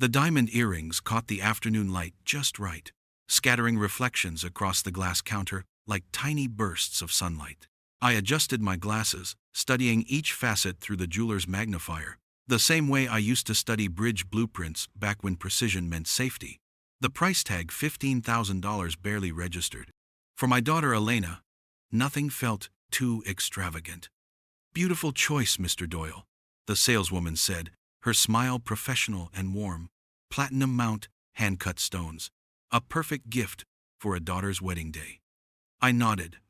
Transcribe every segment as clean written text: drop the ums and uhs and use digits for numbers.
The diamond earrings caught the afternoon light just right, scattering reflections across the glass counter like tiny bursts of sunlight. I adjusted my glasses, studying each facet through the jeweler's magnifier, the same way I used to study bridge blueprints back when precision meant safety. The price tag, $15,000, barely registered. For my daughter Elena, nothing felt too extravagant. "Beautiful choice, Mr. Doyle," the saleswoman said, her smile professional and warm. "Platinum mount, hand-cut stones. A perfect gift for a daughter's wedding day." I nodded,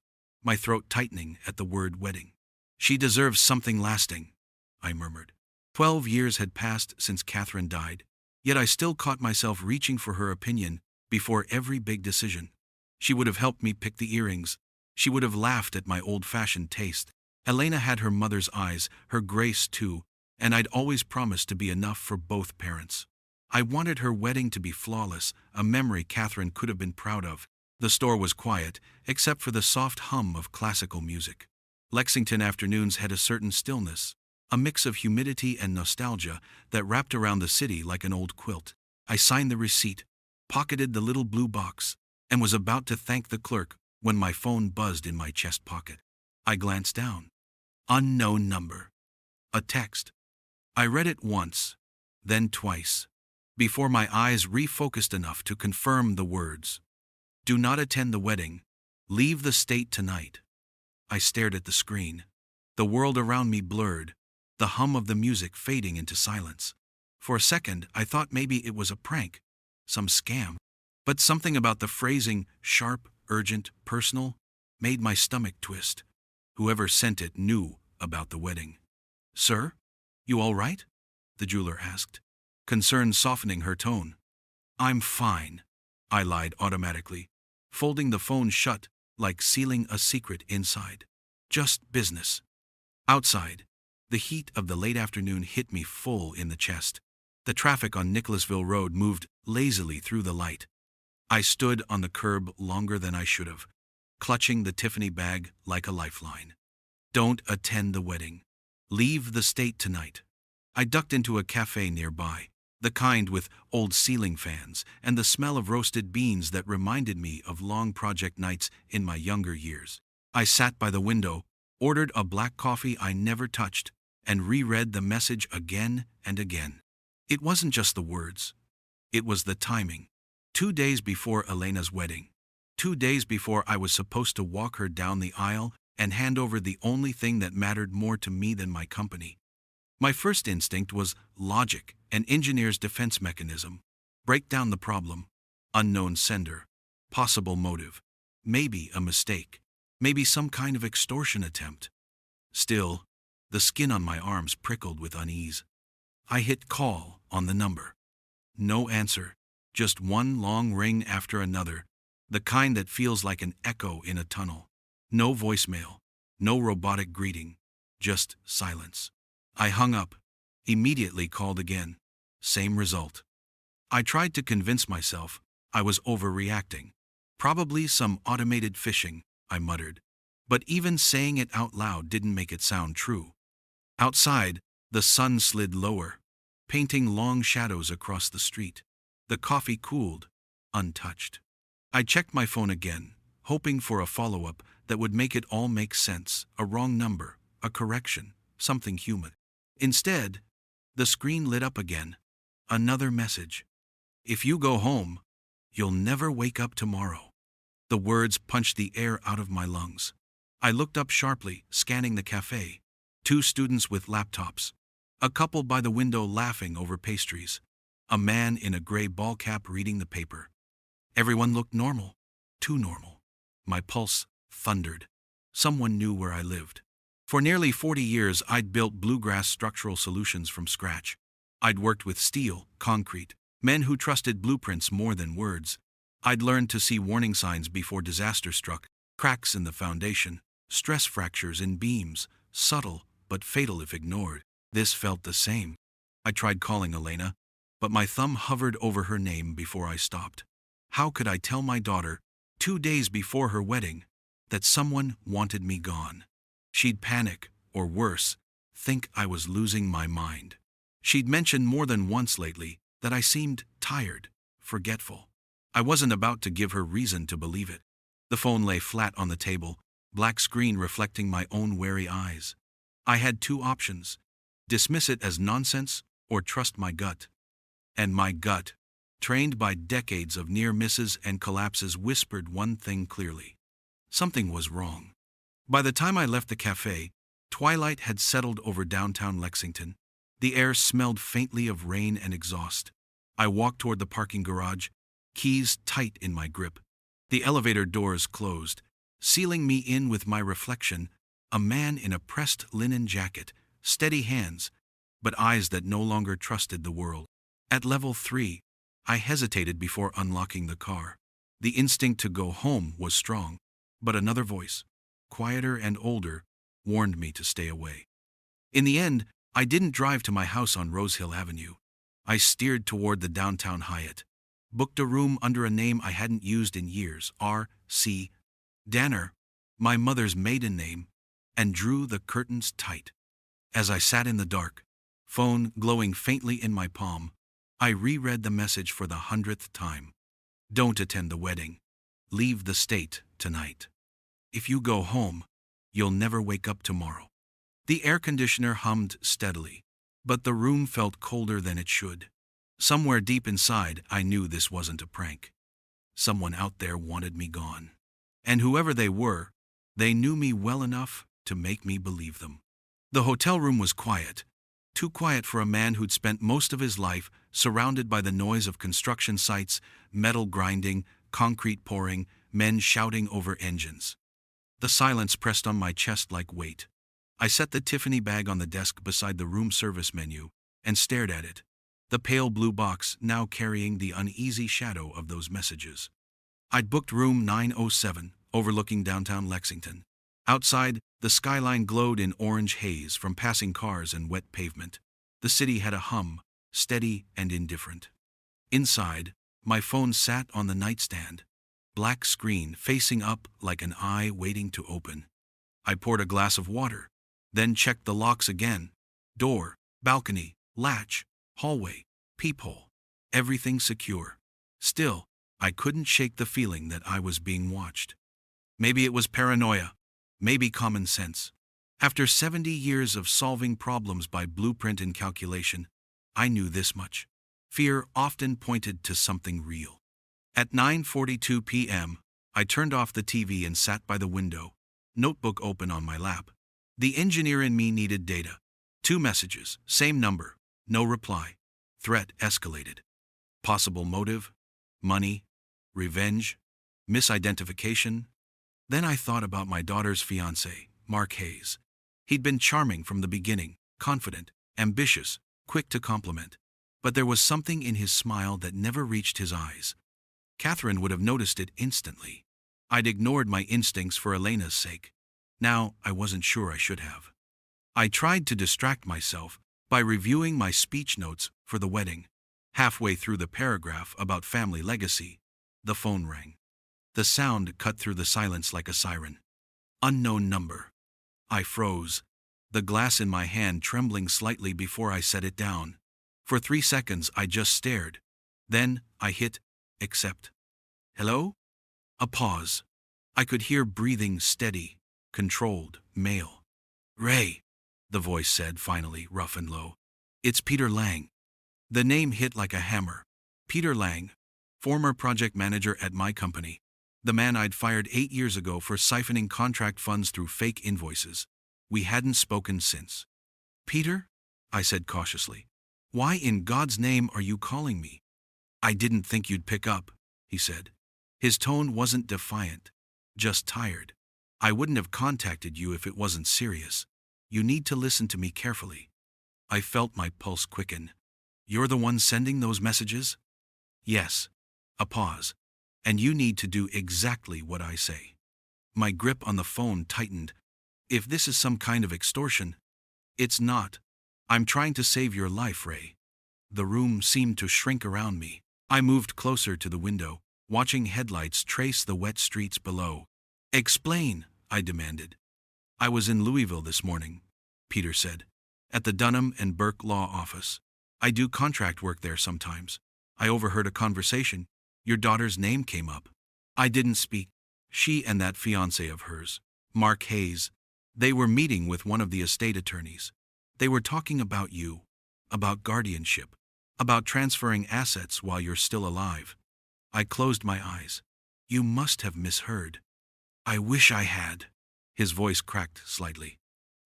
my throat tightening at the word wedding. "She deserves something lasting," I murmured. 12 years had passed since Catherine died, yet I still caught myself reaching for her opinion before every big decision. She would have helped me pick the earrings. She would have laughed at my old-fashioned taste. Elena had her mother's eyes, her grace too, and I'd always promised to be enough for both parents. I wanted her wedding to be flawless, a memory Catherine could have been proud of. The store was quiet, except for the soft hum of classical music. Lexington afternoons had a certain stillness, a mix of humidity and nostalgia that wrapped around the city like an old quilt. I signed the receipt, pocketed the little blue box, and was about to thank the clerk when my phone buzzed in my chest pocket. I glanced down. Unknown number. A text. I read it once, then twice, before my eyes refocused enough to confirm the words. "Do not attend the wedding. Leave the state tonight." I stared at the screen. The world around me blurred, the hum of the music fading into silence. For a second, I thought maybe it was a prank, some scam. But something about the phrasing, sharp, urgent, personal, made my stomach twist. Whoever sent it knew about the wedding. "Sir, you all right?" the jeweler asked, concern softening her tone. "I'm fine," I lied automatically, folding the phone shut like sealing a secret inside. "Just business." Outside, the heat of the late afternoon hit me full in the chest. The traffic on Nicholasville Road moved lazily through the light. I stood on the curb longer than I should have, clutching the Tiffany bag like a lifeline. "Don't attend the wedding. Leave the state tonight." I ducked into a cafe nearby, the kind with old ceiling fans and the smell of roasted beans that reminded me of long project nights in my younger years. I sat by the window, ordered a black coffee I never touched, and reread the message again and again. It wasn't just the words. It was the timing. 2 days before Elena's wedding. 2 days before I was supposed to walk her down the aisle and hand over the only thing that mattered more to me than my company. My first instinct was logic, an engineer's defense mechanism. Break down the problem. Unknown sender. Possible motive. Maybe a mistake. Maybe some kind of extortion attempt. Still, the skin on my arms prickled with unease. I hit call on the number. No answer. Just one long ring after another, the kind that feels like an echo in a tunnel. No voicemail, no robotic greeting, just silence. I hung up, immediately called again. Same result. I tried to convince myself I was overreacting. Probably some automated phishing, I muttered. But even saying it out loud didn't make it sound true. Outside, the sun slid lower, painting long shadows across the street. The coffee cooled, untouched. I checked my phone again, hoping for a follow-up that would make it all make sense, a wrong number, a correction, something human. Instead, the screen lit up again. Another message. "If you go home, you'll never wake up tomorrow." The words punched the air out of my lungs. I looked up sharply, scanning the cafe. 2 students with laptops. A couple by the window laughing over pastries. A man in a gray ball cap reading the paper. Everyone looked normal. Too normal. My pulse thundered. Someone knew where I lived. For nearly 40 years, I'd built bluegrass structural solutions from scratch. I'd worked with steel, concrete, men who trusted blueprints more than words. I'd learned to see warning signs before disaster struck, cracks in the foundation, stress fractures in beams, subtle but fatal if ignored. This felt the same. I tried calling Elena, but my thumb hovered over her name before I stopped. How could I tell my daughter, 2 days before her wedding, that someone wanted me gone? She'd panic, or worse, think I was losing my mind. She'd mentioned more than once lately that I seemed tired, forgetful. I wasn't about to give her reason to believe it. The phone lay flat on the table, black screen reflecting my own wary eyes. I had two options: dismiss it as nonsense or trust my gut. And my gut, trained by decades of near misses and collapses, whispered one thing clearly. Something was wrong. By the time I left the cafe, twilight had settled over downtown Lexington. The air smelled faintly of rain and exhaust. I walked toward the parking garage, keys tight in my grip. The elevator doors closed, sealing me in with my reflection, a man in a pressed linen jacket, steady hands, but eyes that no longer trusted the world. At level 3, I hesitated before unlocking the car. The instinct to go home was strong, but another voice, quieter and older, warned me to stay away. In the end, I didn't drive to my house on Rose Hill Avenue. I steered toward the downtown Hyatt, booked a room under a name I hadn't used in years, R.C. Danner, my mother's maiden name, and drew the curtains tight. As I sat in the dark, phone glowing faintly in my palm, I reread the message for the 100th time. Don't attend the wedding. Leave the state tonight. If you go home, you'll never wake up tomorrow. The air conditioner hummed steadily, but the room felt colder than it should. Somewhere deep inside, I knew this wasn't a prank. Someone out there wanted me gone. And whoever they were, they knew me well enough to make me believe them. The hotel room was quiet, too quiet for a man who'd spent most of his life surrounded by the noise of construction sites, metal grinding, concrete pouring, men shouting over engines. The silence pressed on my chest like weight. I set the Tiffany bag on the desk beside the room service menu and stared at it, the pale blue box now carrying the uneasy shadow of those messages. I'd booked room 907, overlooking downtown Lexington. Outside, the skyline glowed in orange haze from passing cars and wet pavement. The city had a hum, steady and indifferent. Inside, my phone sat on the nightstand, black screen facing up like an eye waiting to open. I poured a glass of water, then checked the locks again. Door, balcony, latch, hallway, peephole, everything secure. Still, I couldn't shake the feeling that I was being watched. Maybe it was paranoia, maybe common sense. After 70 years of solving problems by blueprint and calculation, I knew this much. Fear often pointed to something real. At 9:42 p.m., I turned off the TV and sat by the window, notebook open on my lap. The engineer in me needed data. 2 messages, same number, no reply. Threat escalated. Possible motive? Money? Revenge? Misidentification? Then I thought about my daughter's fiancé, Mark Hayes. He'd been charming from the beginning, confident, ambitious, quick to compliment. But there was something in his smile that never reached his eyes. Catherine would have noticed it instantly. I'd ignored my instincts for Elena's sake. Now, I wasn't sure I should have. I tried to distract myself by reviewing my speech notes for the wedding. Halfway through the paragraph about family legacy, the phone rang. The sound cut through the silence like a siren. Unknown number. I froze, the glass in my hand trembling slightly before I set it down. For 3 seconds I just stared. Then I hit accept. Hello? A pause. I could hear breathing steady, controlled, male. Ray, the voice said finally, rough and low. It's Peter Lang. The name hit like a hammer. Peter Lang, former project manager at my company. The man I'd fired 8 years ago for siphoning contract funds through fake invoices. We hadn't spoken since. Peter? I said cautiously. Why in God's name are you calling me? I didn't think you'd pick up, he said. His tone wasn't defiant, just tired. I wouldn't have contacted you if it wasn't serious. You need to listen to me carefully. I felt my pulse quicken. You're the one sending those messages? Yes. A pause. And you need to do exactly what I say. My grip on the phone tightened. If this is some kind of extortion, it's not. I'm trying to save your life, Ray. The room seemed to shrink around me. I moved closer to the window, watching headlights trace the wet streets below. Explain, I demanded. I was in Louisville this morning, Peter said, at the Dunham and Burke Law Office. I do contract work there sometimes. I overheard a conversation. Your daughter's name came up. I didn't speak. She and that fiancé of hers, Mark Hayes, they were meeting with one of the estate attorneys. They were talking about you, about guardianship, about transferring assets while you're still alive. I closed my eyes. You must have misheard. I wish I had. His voice cracked slightly.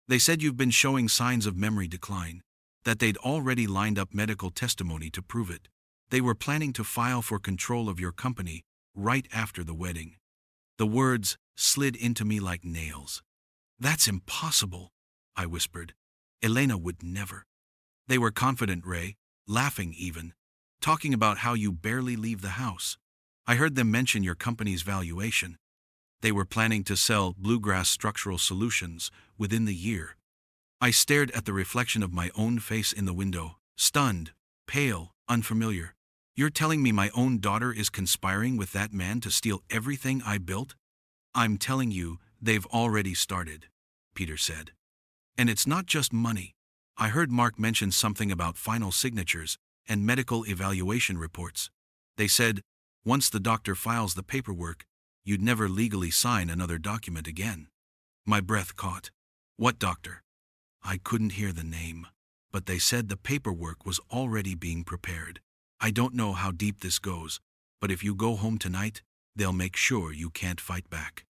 They said you've been showing signs of memory decline, that they'd already lined up medical testimony to prove it. They were planning to file for control of your company right after the wedding. The words slid into me like nails. That's impossible, I whispered. Elena would never. They were confident, Ray, laughing even, talking about how you barely leave the house. I heard them mention your company's valuation. They were planning to sell Bluegrass Structural Solutions within the year. I stared at the reflection of my own face in the window, stunned, pale, unfamiliar. You're telling me my own daughter is conspiring with that man to steal everything I built? I'm telling you, they've already started, Peter said. And it's not just money. I heard Mark mention something about final signatures and medical evaluation reports. They said, once the doctor files the paperwork, you'd never legally sign another document again. My breath caught. What doctor? I couldn't hear the name, but they said the paperwork was already being prepared. I don't know how deep this goes, but if you go home tonight, they'll make sure you can't fight back.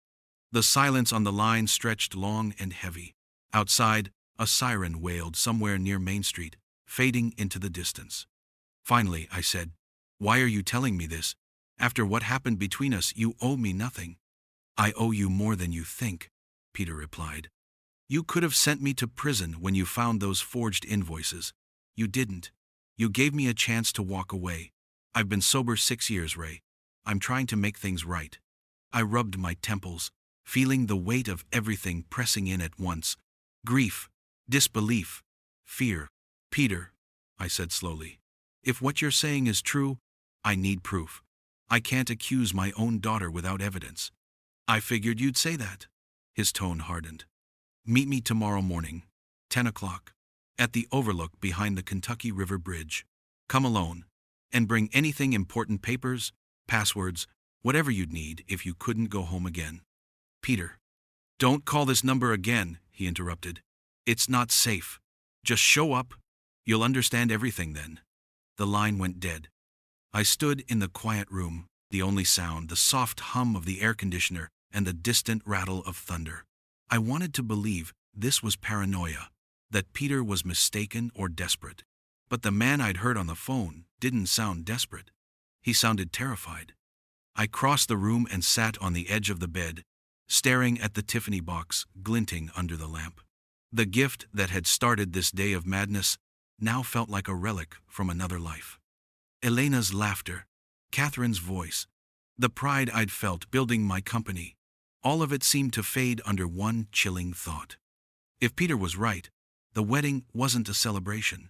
The silence on the line stretched long and heavy. Outside, a siren wailed somewhere near Main Street, fading into the distance. Finally, I said, why are you telling me this? After what happened between us, you owe me nothing. I owe you more than you think, Peter replied. You could have sent me to prison when you found those forged invoices. You didn't. You gave me a chance to walk away. I've been sober 6 years, Ray. I'm trying to make things right. I rubbed my temples, feeling the weight of everything pressing in at once. Grief, disbelief, fear. Peter, I said slowly, if what you're saying is true, I need proof. I can't accuse my own daughter without evidence. I figured you'd say that. His tone hardened. Meet me tomorrow morning, 10 o'clock, at the overlook behind the Kentucky River Bridge. Come alone, and bring anything important, papers, passwords, whatever you'd need if you couldn't go home again. Peter. Don't call this number again, he interrupted. It's not safe. Just show up. You'll understand everything then. The line went dead. I stood in the quiet room, the only sound, the soft hum of the air conditioner and the distant rattle of thunder. I wanted to believe this was paranoia, that Peter was mistaken or desperate. But the man I'd heard on the phone didn't sound desperate. He sounded terrified. I crossed the room and sat on the edge of the bed, staring at the Tiffany box glinting under the lamp. The gift that had started this day of madness now felt like a relic from another life. Elena's laughter, Catherine's voice, the pride I'd felt building my company, all of it seemed to fade under one chilling thought. If Peter was right, the wedding wasn't a celebration.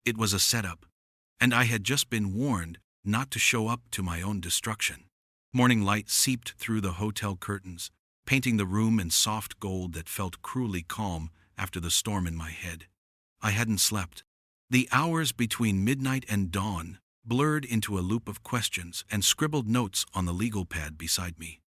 It was a setup, and I had just been warned not to show up to my own destruction. Morning light seeped through the hotel curtains, painting the room in soft gold that felt cruelly calm after the storm in my head. I hadn't slept. The hours between midnight and dawn blurred into a loop of questions and scribbled notes on the legal pad beside me.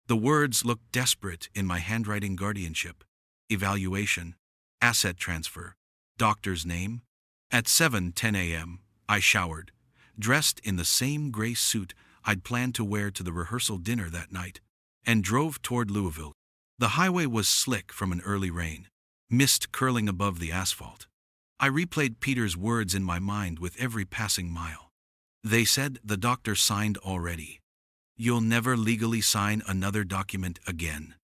The words looked desperate in my handwriting: guardianship, evaluation, asset transfer, doctor's name. At 7:10 a.m., I showered, dressed in the same gray suit I'd planned to wear to the rehearsal dinner that night, and drove toward Louisville. The highway was slick from an early rain, mist curling above the asphalt. I replayed Peter's words in my mind with every passing mile. They said the doctor signed already. You'll never legally sign another document again.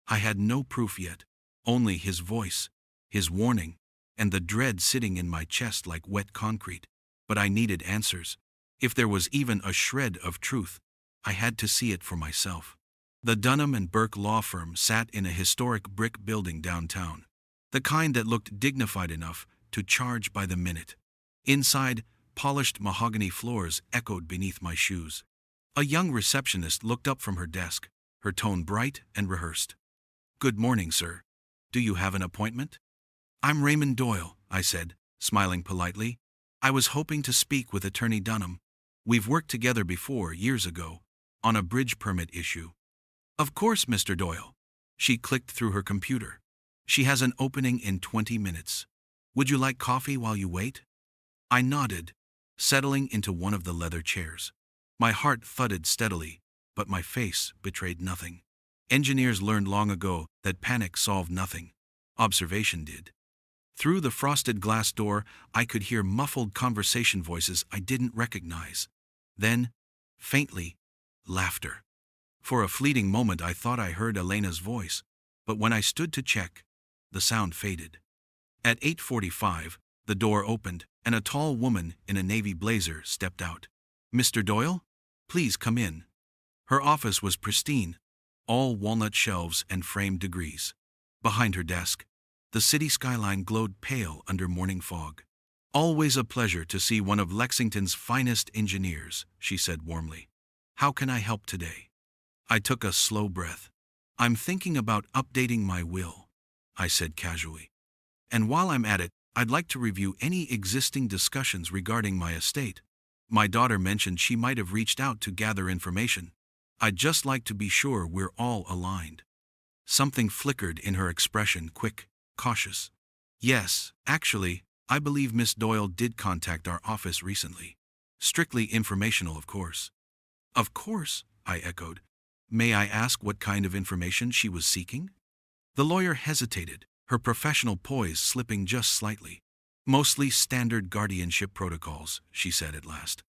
I had no proof yet, only his voice, his warning, and the dread sitting in my chest like wet concrete. But I needed answers. If there was even a shred of truth, I had to see it for myself. The Dunham and Burke law firm sat in a historic brick building downtown, the kind that looked dignified enough to charge by the minute. Inside, polished mahogany floors echoed beneath my shoes. A young receptionist looked up from her desk, her tone bright and rehearsed. Good morning, sir. Do you have an appointment? I'm Raymond Doyle, I said, smiling politely. I was hoping to speak with Attorney Dunham. We've worked together before, years ago, on a bridge permit issue. Of course, Mr. Doyle. She clicked through her computer. She has an opening in 20 minutes. Would you like coffee while you wait? I nodded, settling into one of the leather chairs. My heart thudded steadily, but my face betrayed nothing. Engineers learned long ago that panic solved nothing. Observation did. Through the frosted glass door, I could hear muffled conversation voices I didn't recognize. Then, faintly, laughter. For a fleeting moment I thought I heard Elena's voice, but when I stood to check, the sound faded. At 8:45, the door opened, and a tall woman in a navy blazer stepped out. Mr. Doyle? Please come in. Her office was pristine, all walnut shelves and framed degrees. Behind her desk, the city skyline glowed pale under morning fog. Always a pleasure to see one of Lexington's finest engineers, she said warmly. How can I help today? I took a slow breath. I'm thinking about updating my will, I said casually. And while I'm at it, I'd like to review any existing discussions regarding my estate. My daughter mentioned she might have reached out to gather information. I'd just like to be sure we're all aligned. Something flickered in her expression, quick, cautious. Yes, actually, I believe Miss Doyle did contact our office recently. Strictly informational, of course. Of course, I echoed. May I ask what kind of information she was seeking? The lawyer hesitated, her professional poise slipping just slightly. Mostly standard guardianship protocols, she said at last.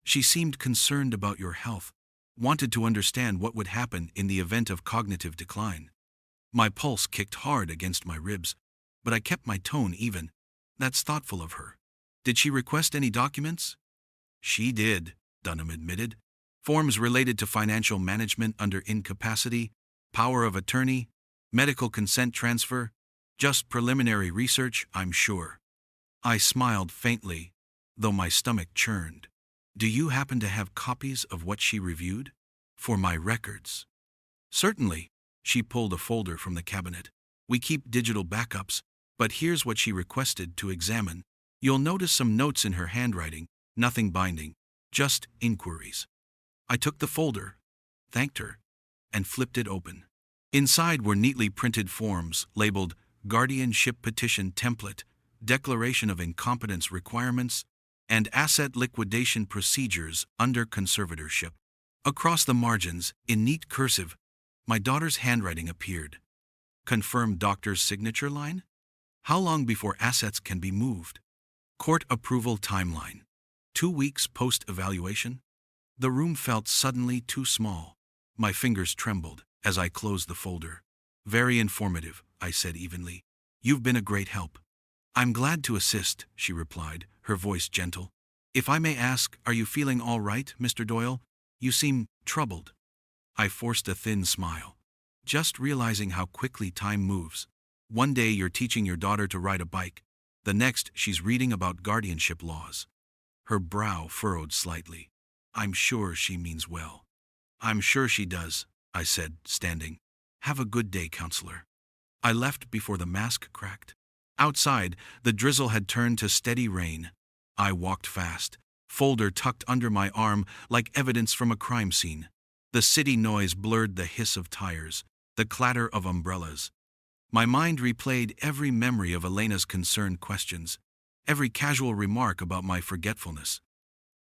She seemed concerned about your health, wanted to understand what would happen in the event of cognitive decline. My pulse kicked hard against my ribs, but I kept my tone even. That's thoughtful of her. Did she request any documents? She did, Dunham admitted. Forms related to financial management under incapacity, power of attorney, medical consent transfer, just preliminary research, I'm sure. I smiled faintly, though my stomach churned. Do you happen to have copies of what she reviewed? For my records. Certainly, she pulled a folder from the cabinet. We keep digital backups, but here's what she requested to examine. You'll notice some notes in her handwriting, nothing binding, just inquiries. I took the folder, thanked her, and flipped it open. Inside were neatly printed forms labeled Guardianship Petition Template, Declaration of Incompetence Requirements, and Asset Liquidation Procedures under Conservatorship. Across the margins, in neat cursive, my daughter's handwriting appeared. Confirm doctor's signature line? How long before assets can be moved? Court approval timeline. 2 weeks post-evaluation? The room felt suddenly too small. My fingers trembled as I closed the folder. Very informative, I said evenly. You've been a great help. I'm glad to assist, she replied, her voice gentle. If I may ask, are you feeling all right, Mr. Doyle? You seem troubled. I forced a thin smile. Just realizing how quickly time moves. One day you're teaching your daughter to ride a bike. The next she's reading about guardianship laws. Her brow furrowed slightly. I'm sure she means well. I'm sure she does, I said, standing. Have a good day, counselor. I left before the mask cracked. Outside, the drizzle had turned to steady rain. I walked fast, folder tucked under my arm like evidence from a crime scene. The city noise blurred the hiss of tires, the clatter of umbrellas. My mind replayed every memory of Elena's concerned questions, every casual remark about my forgetfulness.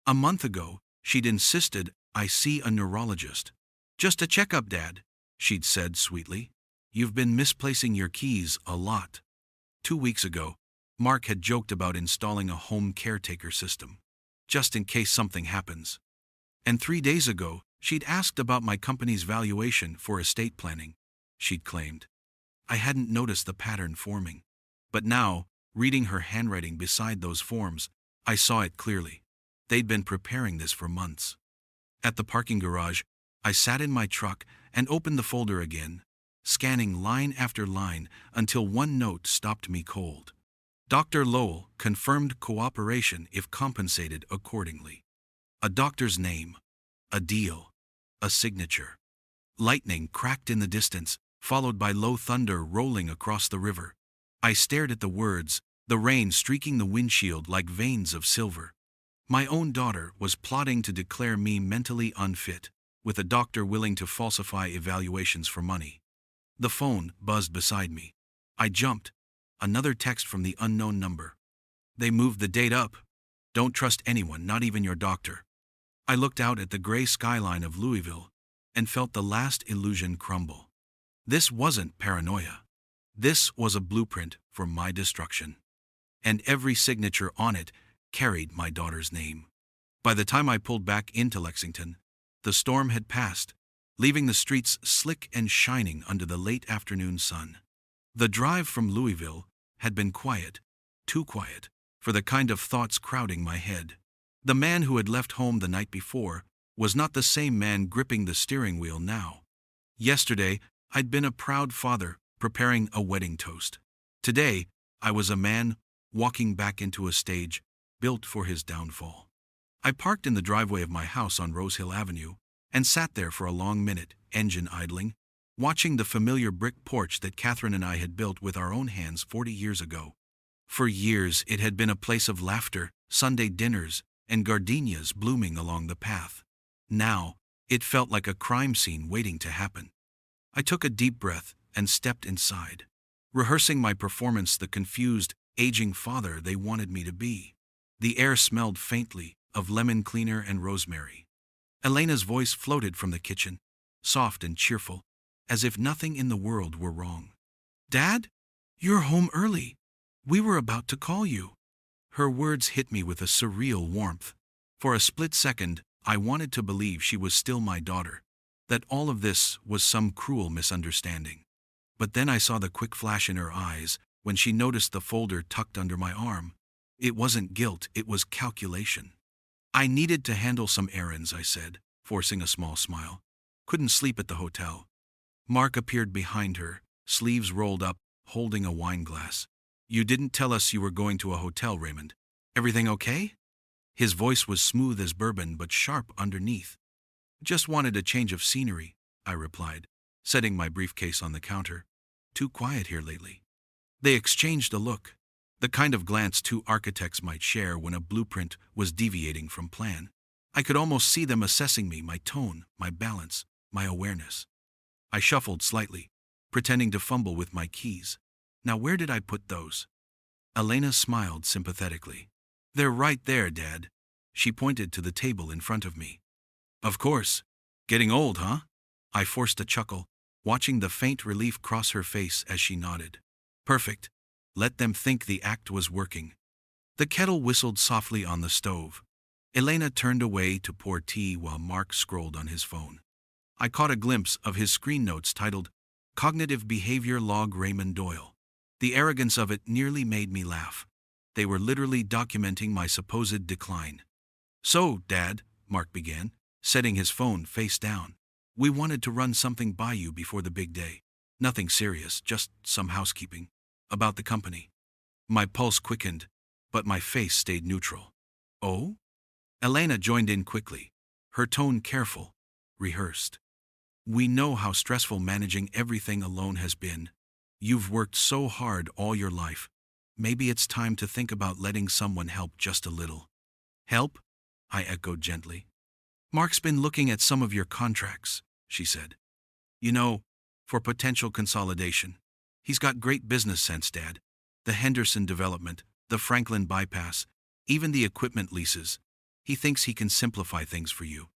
A month ago, she'd insisted I see a neurologist. Just a checkup, Dad, she'd said sweetly. You've been misplacing your keys a lot. 2 weeks ago, Mark had joked about installing a home caretaker system, just in case something happens. And 3 days ago, she'd asked about my company's valuation for estate planning, she'd claimed. I hadn't noticed the pattern forming. But now, reading her handwriting beside those forms, I saw it clearly. They'd been preparing this for months. At the parking garage, I sat in my truck and opened the folder again, scanning line after line until one note stopped me cold. Dr. Lowell confirmed cooperation if compensated accordingly. A doctor's name, a deal, a signature. Lightning cracked in the distance, followed by low thunder rolling across the river. I stared at the words, the rain streaking the windshield like veins of silver. My own daughter was plotting to declare me mentally unfit, with a doctor willing to falsify evaluations for money. The phone buzzed beside me. I jumped. Another text from the unknown number. They moved the date up. Don't trust anyone, not even your doctor. I looked out at the gray skyline of Louisville and felt the last illusion crumble. This wasn't paranoia. This was a blueprint for my destruction. And every signature on it carried my daughter's name. By the time I pulled back into Lexington, the storm had passed, leaving the streets slick and shining under the late afternoon sun. The drive from Louisville had been quiet, too quiet, for the kind of thoughts crowding my head. The man who had left home the night before was not the same man gripping the steering wheel now. Yesterday, I'd been a proud father preparing a wedding toast. Today, I was a man walking back into a stage built for his downfall. I parked in the driveway of my house on Rose Hill Avenue and sat there for a long minute, engine idling, watching the familiar brick porch that Catherine and I had built with our own hands 40 years ago. For years, it had been a place of laughter, Sunday dinners, and gardenias blooming along the path. Now, it felt like a crime scene waiting to happen. I took a deep breath and stepped inside, rehearsing my performance, the confused, aging father they wanted me to be. The air smelled faintly of lemon cleaner and rosemary. Elena's voice floated from the kitchen, soft and cheerful, as if nothing in the world were wrong. "Dad? You're home early. We were about to call you." Her words hit me with a surreal warmth. For a split second, I wanted to believe she was still my daughter, that all of this was some cruel misunderstanding. But then I saw the quick flash in her eyes when she noticed the folder tucked under my arm. It wasn't guilt, it was calculation. "I needed to handle some errands," I said, forcing a small smile. "Couldn't sleep at the hotel." Mark appeared behind her, sleeves rolled up, holding a wine glass. "You didn't tell us you were going to a hotel, Raymond. Everything okay?" His voice was smooth as bourbon but sharp underneath. "Just wanted a change of scenery," I replied, setting my briefcase on the counter. "Too quiet here lately." They exchanged a look, the kind of glance two architects might share when a blueprint was deviating from plan. I could almost see them assessing me, my tone, my balance, my awareness. I shuffled slightly, pretending to fumble with my keys. "Now where did I put those?" Elena smiled sympathetically. "They're right there, Dad." She pointed to the table in front of me. "Of course. Getting old, huh?" I forced a chuckle, watching the faint relief cross her face as she nodded. "Perfect. Let them think the act was working." The kettle whistled softly on the stove. Elena turned away to pour tea while Mark scrolled on his phone. I caught a glimpse of his screen notes titled, "Cognitive Behavior Log Raymond Doyle." The arrogance of it nearly made me laugh. They were literally documenting my supposed decline. "So, Dad," Mark began, setting his phone face down, "we wanted to run something by you before the big day. Nothing serious, just some housekeeping. About the company." My pulse quickened, but my face stayed neutral. "Oh?" Elena joined in quickly, her tone careful, rehearsed. "We know how stressful managing everything alone has been. You've worked so hard all your life. Maybe it's time to think about letting someone help just a little." "Help?" I echoed gently. "Mark's been looking at some of your contracts," she said. "You know, for potential consolidation. He's got great business sense, Dad. The Henderson development, the Franklin bypass, even the equipment leases. He thinks he can simplify things for you."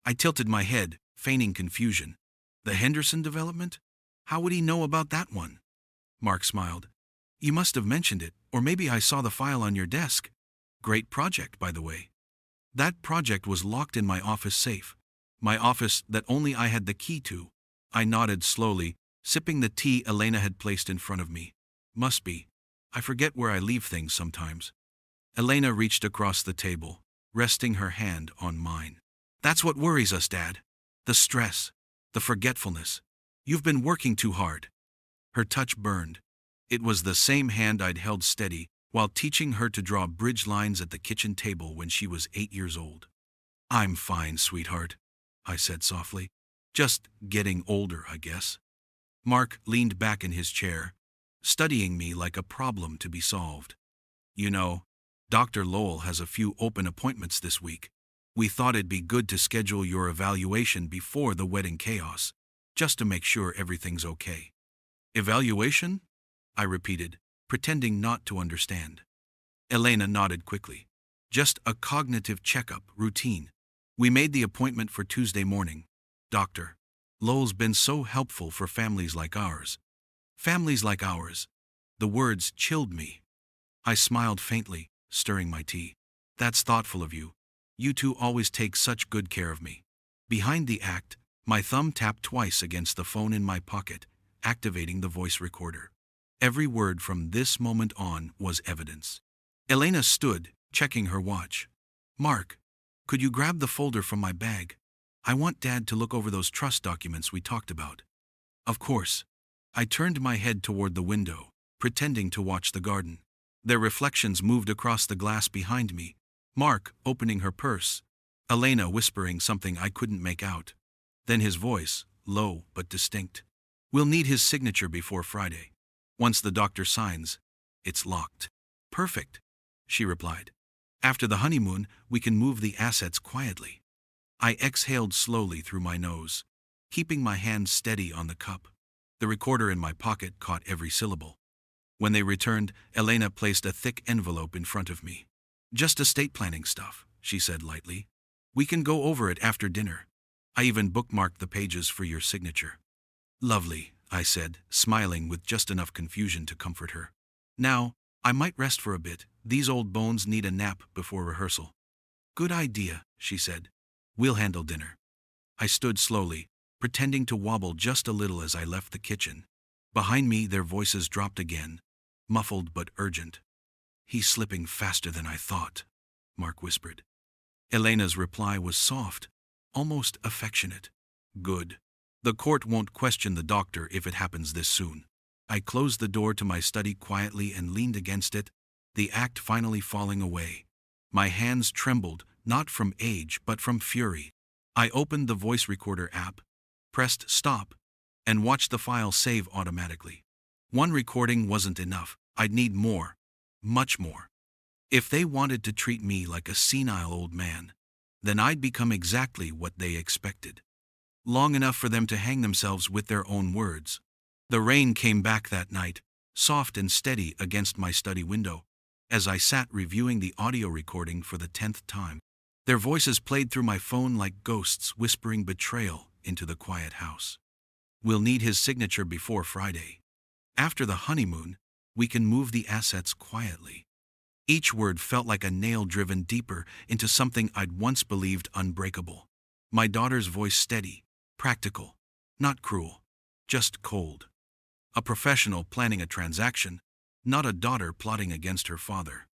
I tilted my head, feigning confusion. "The Henderson development? How would he know about that one?" Mark smiled. "You must have mentioned it, or maybe I saw the file on your desk. Great project, by the way." "That project was locked in my office safe. My office that only I had the key to." I nodded slowly, sipping the tea Elena had placed in front of me. "Must be. I forget where I leave things sometimes." Elena reached across the table, resting her hand on mine. "That's what worries us, Dad. The stress, the forgetfulness. You've been working too hard." Her touch burned. It was the same hand I'd held steady while teaching her to draw bridge lines at the kitchen table when she was 8 years old. "I'm fine, sweetheart," I said softly. "Just getting older, I guess." Mark leaned back in his chair, studying me like a problem to be solved. You know, Dr. Lowell has a few open appointments this week. We thought it'd be good to schedule your evaluation before the wedding chaos, just to make sure everything's okay. Evaluation? I repeated, pretending not to understand. Elena nodded quickly. Just a cognitive checkup, routine. We made the appointment for Tuesday morning. Dr. Lowell's been so helpful for families like ours. Families like ours. The words chilled me. I smiled faintly, stirring my tea. That's thoughtful of you. You two always take such good care of me. Behind the act, my thumb tapped twice against the phone in my pocket, activating the voice recorder. Every word from this moment on was evidence. Elena stood, checking her watch. Mark, could you grab the folder from my bag? I want Dad to look over those trust documents we talked about. Of course. I turned my head toward the window, pretending to watch the garden. Their reflections moved across the glass behind me. Mark opening her purse. Elena whispering something I couldn't make out. Then his voice, low but distinct. We'll need his signature before Friday. Once the doctor signs, it's locked. Perfect, she replied. After the honeymoon, we can move the assets quietly. I exhaled slowly through my nose, keeping my hand steady on the cup. The recorder in my pocket caught every syllable. When they returned, Elena placed a thick envelope in front of me. Just estate planning stuff, she said lightly. We can go over it after dinner. I even bookmarked the pages for your signature. Lovely, I said, smiling with just enough confusion to comfort her. Now, I might rest for a bit. These old bones need a nap before rehearsal. Good idea, she said. We'll handle dinner. I stood slowly, pretending to wobble just a little as I left the kitchen. Behind me, their voices dropped again, muffled but urgent. He's slipping faster than I thought, Mark whispered. Elena's reply was soft, almost affectionate. Good. The court won't question the doctor if it happens this soon. I closed the door to my study quietly and leaned against it, the act finally falling away. My hands trembled, not from age but from fury. I opened the voice recorder app, pressed stop, and watched the file save automatically. One recording wasn't enough. I'd need more, much more. If they wanted to treat me like a senile old man, then I'd become exactly what they expected. Long enough for them to hang themselves with their own words. The rain came back that night, soft and steady against my study window, as I sat reviewing the audio recording for the 10th time. Their voices played through my phone like ghosts whispering betrayal into the quiet house. We'll need his signature before Friday. After the honeymoon, we can move the assets quietly. Each word felt like a nail driven deeper into something I'd once believed unbreakable. My daughter's voice steady, practical, not cruel, just cold. A professional planning a transaction, not a daughter plotting against her father.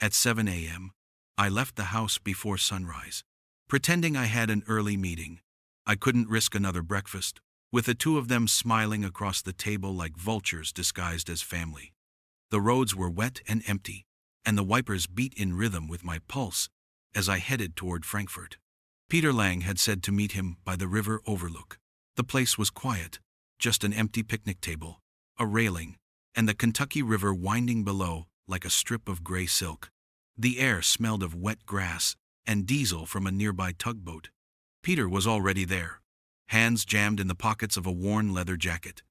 At 7 a.m., I left the house before sunrise, pretending I had an early meeting. I couldn't risk another breakfast, with the two of them smiling across the table like vultures disguised as family. The roads were wet and empty, and the wipers beat in rhythm with my pulse as I headed toward Frankfurt. Peter Lang had said to meet him by the river overlook. The place was quiet, just an empty picnic table, a railing, and the Kentucky River winding below like a strip of gray silk. The air smelled of wet grass and diesel from a nearby tugboat. Peter was already there, hands jammed in the pockets of a worn leather jacket.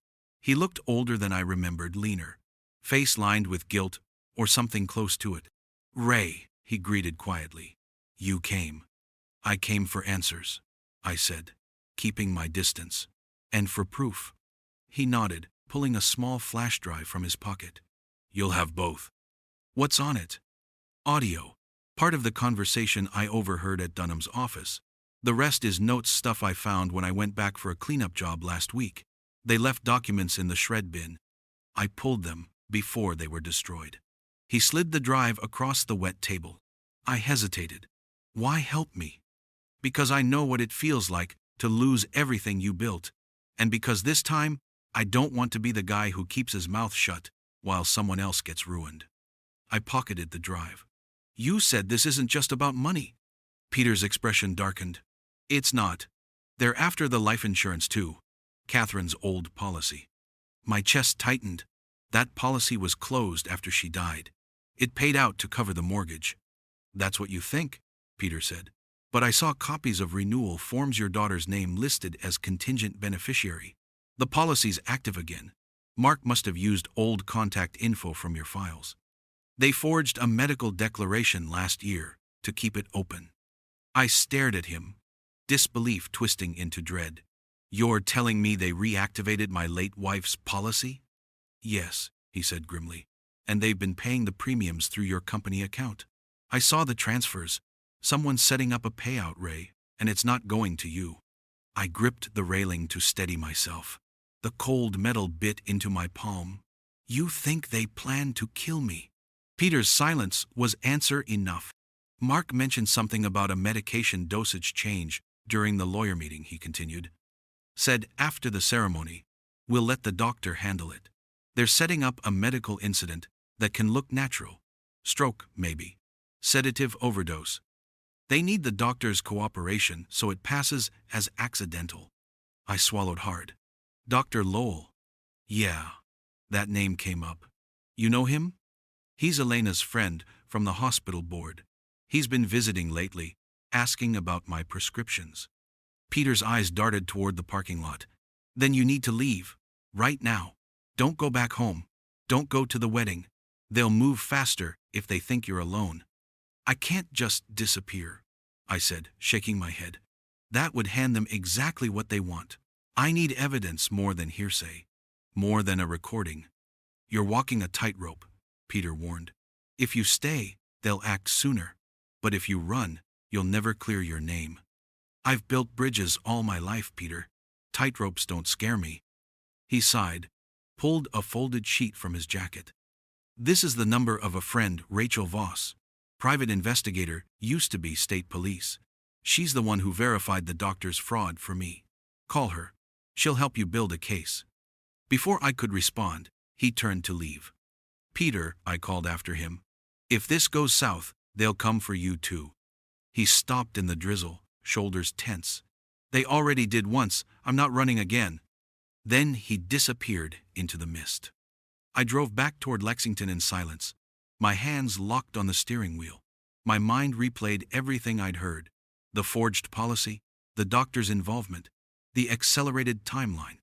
He looked older than I remembered, leaner, face lined with guilt or something close to it. Ray, he greeted quietly. You came. I came for answers, I said, keeping my distance. And for proof. He nodded, pulling a small flash drive from his pocket. You'll have both. What's on it? Audio. Part of the conversation I overheard at Dunham's office. The rest is notes, stuff I found when I went back for a cleanup job last week. They left documents in the shred bin. I pulled them before they were destroyed. He slid the drive across the wet table. I hesitated. Why help me? Because I know what it feels like to lose everything you built, and because this time, I don't want to be the guy who keeps his mouth shut while someone else gets ruined. I pocketed the drive. You said this isn't just about money. Peter's expression darkened. It's not. They're after the life insurance too. Catherine's old policy. My chest tightened. That policy was closed after she died. It paid out to cover the mortgage. That's what you think, Peter said. But I saw copies of renewal forms, your daughter's name listed as contingent beneficiary. The policy's active again. Mark must have used old contact info from your files. They forged a medical declaration last year to keep it open. I stared at him, disbelief twisting into dread. You're telling me they reactivated my late wife's policy? Yes, he said grimly. And they've been paying the premiums through your company account. I saw the transfers. Someone's setting up a payout, Ray, and it's not going to you. I gripped the railing to steady myself. The cold metal bit into my palm. You think they plan to kill me? Peter's silence was answer enough. Mark mentioned something about a medication dosage change during the lawyer meeting, he continued. Said after the ceremony, we'll let the doctor handle it. They're setting up a medical incident that can look natural. Stroke, maybe. Sedative overdose. They need the doctor's cooperation so it passes as accidental. I swallowed hard. Dr. Lowell. Yeah, that name came up. You know him? He's Elena's friend from the hospital board. He's been visiting lately, asking about my prescriptions. Peter's eyes darted toward the parking lot. Then you need to leave. Right now. Don't go back home. Don't go to the wedding. They'll move faster if they think you're alone. I can't just disappear, I said, shaking my head. That would hand them exactly what they want. I need evidence more than hearsay. More than a recording. You're walking a tightrope, Peter warned. If you stay, they'll act sooner. But if you run, you'll never clear your name. I've built bridges all my life, Peter. Tightropes don't scare me. He sighed, pulled a folded sheet from his jacket. This is the number of a friend, Rachel Voss. Private investigator, used to be state police. She's the one who verified the doctor's fraud for me. Call her. She'll help you build a case. Before I could respond, he turned to leave. Peter, I called after him. If this goes south, they'll come for you too. He stopped in the drizzle, shoulders tense. They already did once, I'm not running again. Then he disappeared into the mist. I drove back toward Lexington in silence, my hands locked on the steering wheel. My mind replayed everything I'd heard. The forged policy, the doctor's involvement, the accelerated timeline.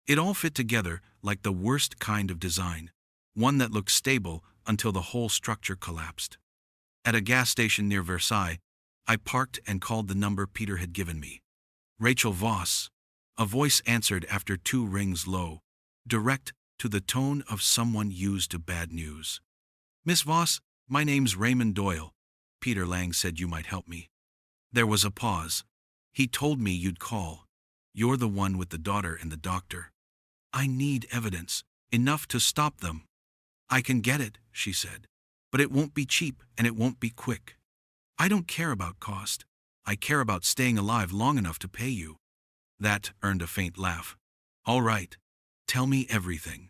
It all fit together like the worst kind of design, one that looked stable until the whole structure collapsed. At a gas station near Versailles, I parked and called the number Peter had given me. Rachel Voss. A voice answered after 2 rings low, direct to the tone of someone used to bad news. Miss Voss, my name's Raymond Doyle. Peter Lang said you might help me. There was a pause. He told me you'd call. You're the one with the daughter and the doctor. I need evidence, enough to stop them. I can get it, she said. But it won't be cheap and it won't be quick. I don't care about cost. I care about staying alive long enough to pay you. That earned a faint laugh. All right. Tell me everything.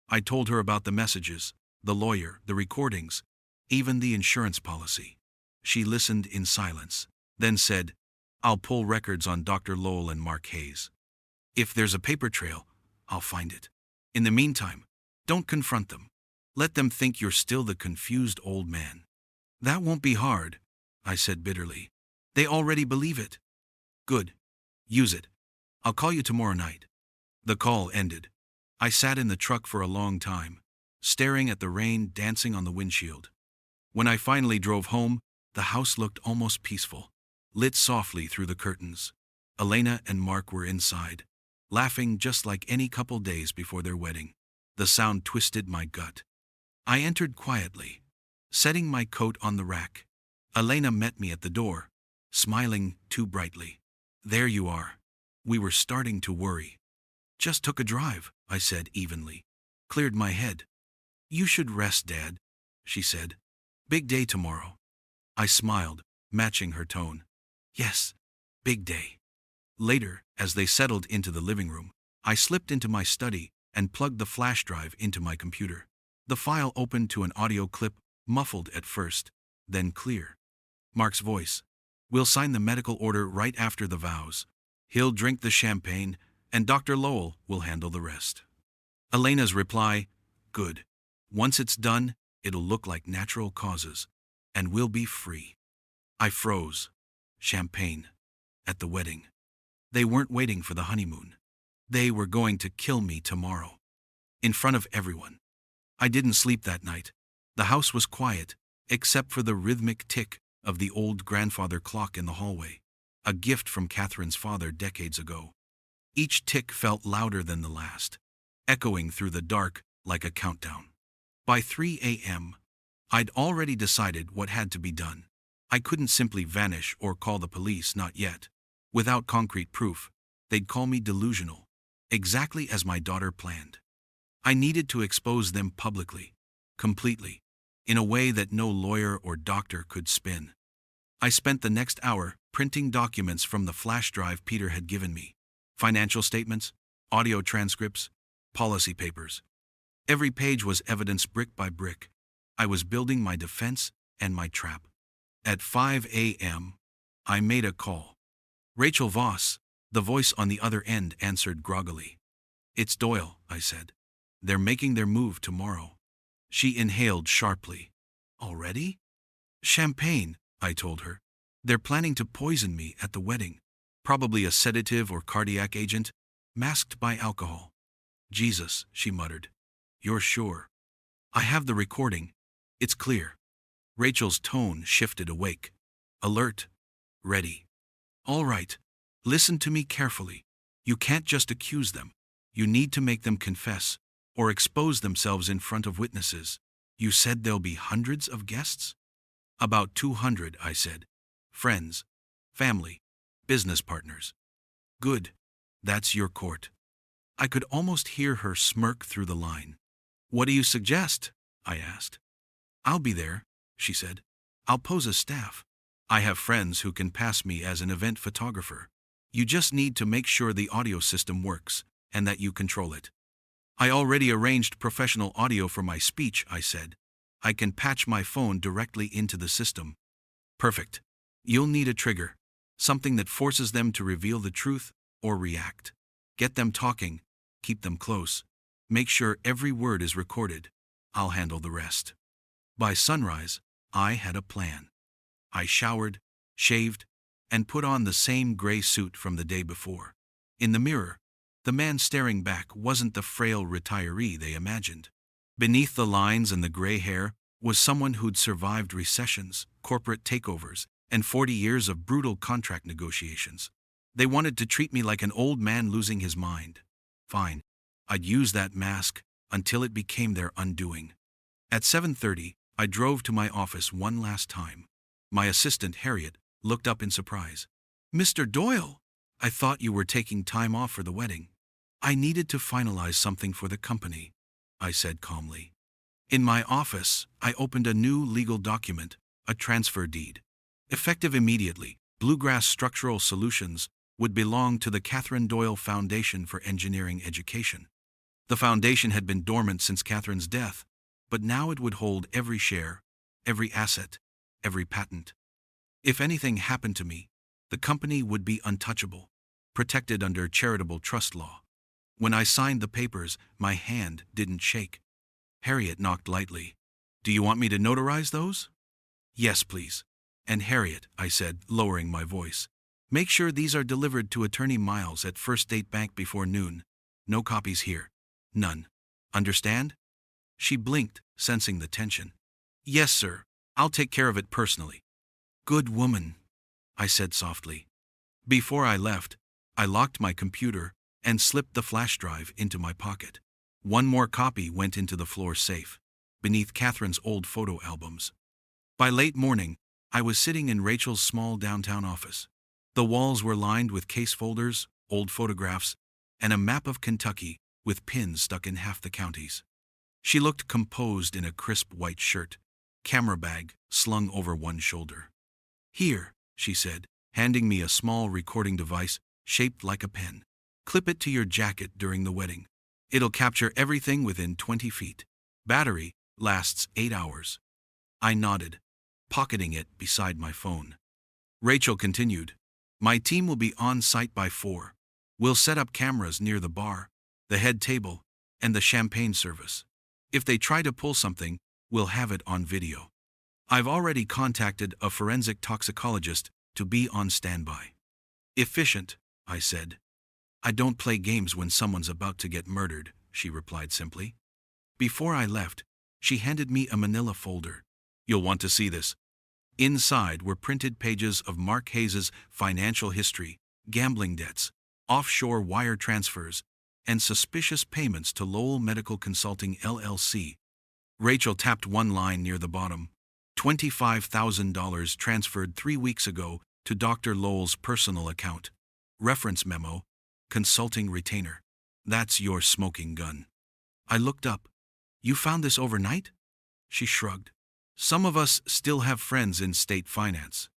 I told her about the messages, the lawyer, the recordings, even the insurance policy. She listened in silence, then said, I'll pull records on Dr. Lowell and Mark Hayes. If there's a paper trail, I'll find it. In the meantime, don't confront them. Let them think you're still the confused old man. That won't be hard, I said bitterly. They already believe it. Good. Use it. I'll call you tomorrow night. The call ended. I sat in the truck for a long time, staring at the rain dancing on the windshield. When I finally drove home, the house looked almost peaceful, lit softly through the curtains. Elena and Mark were inside, laughing just like any couple days before their wedding. The sound twisted my gut. I entered quietly, setting my coat on the rack. Elena met me at the door, smiling too brightly. There you are. We were starting to worry. Just took a drive, I said evenly. Cleared my head. You should rest, Dad, she said. Big day tomorrow. I smiled, matching her tone. Yes, big day. Later, as they settled into the living room, I slipped into my study and plugged the flash drive into my computer. The file opened to an audio clip, muffled at first, then clear. Mark's voice. We'll sign the medical order right after the vows. He'll drink the champagne, and Dr. Lowell will handle the rest. Elena's reply, good. Once it's done, It'll look like natural causes, and we'll be free. I froze. Champagne. At the wedding. They weren't waiting for the honeymoon. They were going to kill me tomorrow. In front of everyone. I didn't sleep that night. The house was quiet, except for the rhythmic tick of the old grandfather clock in the hallway, a gift from Catherine's father decades ago. Each tick felt louder than the last, echoing through the dark like a countdown. By 3 a.m., I'd already decided what had to be done. I couldn't simply vanish or call the police, not yet. Without concrete proof, they'd call me delusional, exactly as my daughter planned. I needed to expose them publicly, completely, in a way that no lawyer or doctor could spin. I spent the next hour printing documents from the flash drive Peter had given me. Financial statements, audio transcripts, policy papers. Every page was evidence brick by brick. I was building my defense and my trap. At 5 a.m., I made a call. Rachel Voss, the voice on the other end, answered groggily. "It's Doyle," I said. "They're making their move tomorrow." She inhaled sharply. "Already?" "Champagne," I told her. "They're planning to poison me at the wedding. Probably a sedative or cardiac agent, masked by alcohol." "Jesus," she muttered. "You're sure?" "I have the recording. It's clear." Rachel's tone shifted, awake, alert, ready. "All right. Listen to me carefully. You can't just accuse them. You need to make them confess, or expose themselves in front of witnesses. You said there'll be hundreds of guests?" "About 200, I said. Friends, family, business partners." "Good. That's your court." I could almost hear her smirk through the line. "What do you suggest?" I asked. "I'll be there," she said. "I'll pose as staff. I have friends who can pass me as an event photographer. You just need to make sure the audio system works, and that you control it." "I already arranged professional audio for my speech," I said. "I can patch my phone directly into the system." "Perfect. You'll need a trigger, something that forces them to reveal the truth or react. Get them talking, keep them close. Make sure every word is recorded. I'll handle the rest." By sunrise, I had a plan. I showered, shaved, and put on the same gray suit from the day before. In the mirror, the man staring back wasn't the frail retiree they imagined. Beneath the lines and the gray hair was someone who'd survived recessions, corporate takeovers, and 40 years of brutal contract negotiations. They wanted to treat me like an old man losing his mind. Fine. I'd use that mask until it became their undoing. At 7:30, I drove to my office one last time. My assistant, Harriet, looked up in surprise. "Mr. Doyle, I thought you were taking time off for the wedding." "I needed to finalize something for the company," I said calmly. In my office, I opened a new legal document, a transfer deed. Effective immediately, Bluegrass Structural Solutions would belong to the Catherine Doyle Foundation for Engineering Education. The foundation had been dormant since Catherine's death, but now it would hold every share, every asset, every patent. If anything happened to me, the company would be untouchable, protected under charitable trust law. When I signed the papers, my hand didn't shake. Harriet knocked lightly. "Do you want me to notarize those?" "Yes, please. And Harriet," I said, lowering my voice, "make sure these are delivered to Attorney Miles at First State Bank before noon. No copies here. None. Understand?" She blinked, sensing the tension. "Yes, sir. I'll take care of it personally." "Good woman," I said softly. Before I left, I locked my computer and slipped the flash drive into my pocket. One more copy went into the floor safe, beneath Catherine's old photo albums. By late morning, I was sitting in Rachel's small downtown office. The walls were lined with case folders, old photographs, and a map of Kentucky with pins stuck in half the counties. She looked composed in a crisp white shirt, camera bag slung over one shoulder. "Here," she said, handing me a small recording device shaped like a pen. "Clip it to your jacket during the wedding. It'll capture everything within 20 feet. Battery lasts 8 hours." I nodded, pocketing it beside my phone. Rachel continued, "My team will be on site by 4. We'll set up cameras near the bar, the head table, and the champagne service. If they try to pull something, We'll have it on video. I've already contacted a forensic toxicologist to be on standby. Efficient, I said. I don't play games when someone's about to get murdered, she replied simply. Before I left, she handed me a manila folder. You'll want to see this. Inside were printed pages of Mark Hayes' financial history, gambling debts, offshore wire transfers, and suspicious payments to Lowell Medical Consulting LLC. Rachel tapped one line near the bottom. $25,000 transferred 3 weeks ago to Dr. Lowell's personal account. Reference memo, consulting retainer. That's your smoking gun. I looked up. You found this overnight? She shrugged. Some of us still have friends in state finance.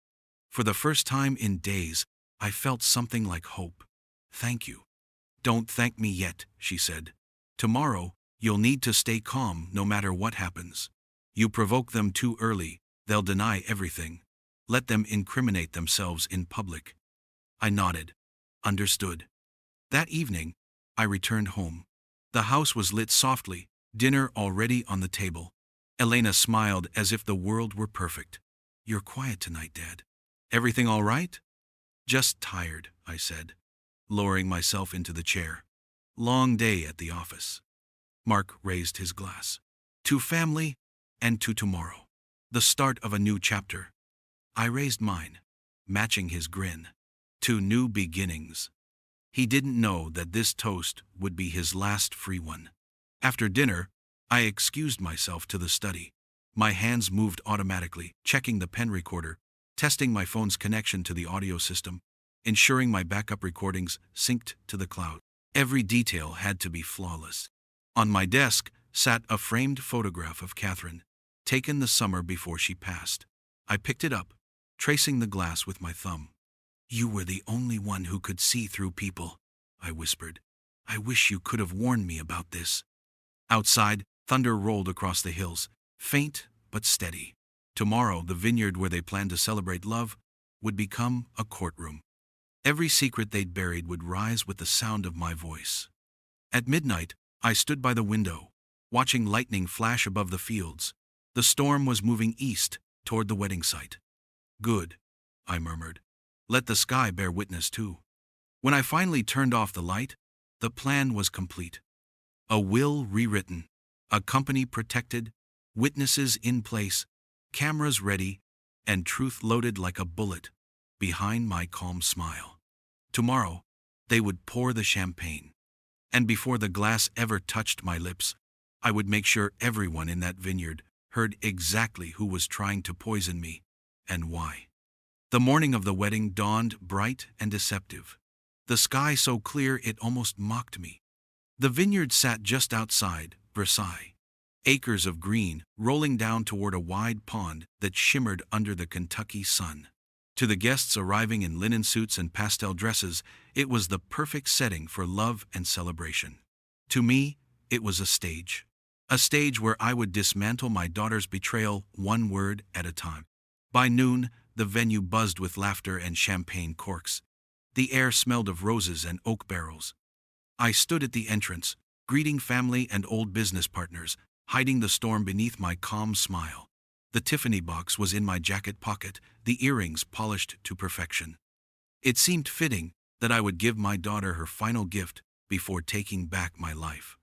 For the first time in days, I felt something like hope. Thank you. Don't thank me yet, she said. Tomorrow, you'll need to stay calm no matter what happens. You provoke them too early, they'll deny everything. Let them incriminate themselves in public. I nodded. Understood. That evening, I returned home. The house was lit softly, dinner already on the table. Elena smiled as if the world were perfect. You're quiet tonight, Dad. Everything all right? Just tired, I said, lowering myself into the chair. Long day at the office. Mark raised his glass. To family and to tomorrow. The start of a new chapter. I raised mine, matching his grin. To new beginnings. He didn't know that this toast would be his last free one. After dinner, I excused myself to the study. My hands moved automatically, checking the pen recorder, testing my phone's connection to the audio system, ensuring my backup recordings synced to the cloud. Every detail had to be flawless. On my desk sat a framed photograph of Catherine, taken the summer before she passed. I picked it up, tracing the glass with my thumb. You were the only one who could see through people, I whispered. I wish you could have warned me about this. Outside, thunder rolled across the hills, faint but steady. Tomorrow, the vineyard where they planned to celebrate love would become a courtroom. Every secret they'd buried would rise with the sound of my voice. At midnight, I stood by the window, watching lightning flash above the fields. The storm was moving east, toward the wedding site. Good, I murmured. Let the sky bear witness too. When I finally turned off the light, the plan was complete. A will rewritten, a company protected, witnesses in place, cameras ready, and truth loaded like a bullet behind my calm smile. Tomorrow, they would pour the champagne. And before the glass ever touched my lips, I would make sure everyone in that vineyard heard exactly who was trying to poison me and why. The morning of the wedding dawned bright and deceptive. The sky so clear it almost mocked me. The vineyard sat just outside Versailles, acres of green rolling down toward a wide pond that shimmered under the Kentucky sun. To the guests arriving in linen suits and pastel dresses, it was the perfect setting for love and celebration. To me, it was a stage where I would dismantle my daughter's betrayal one word at a time. By noon, the venue buzzed with laughter and champagne corks. The air smelled of roses and oak barrels. I stood at the entrance, greeting family and old business partners, hiding the storm beneath my calm smile. The Tiffany box was in my jacket pocket, the earrings polished to perfection. It seemed fitting that I would give my daughter her final gift before taking back my life.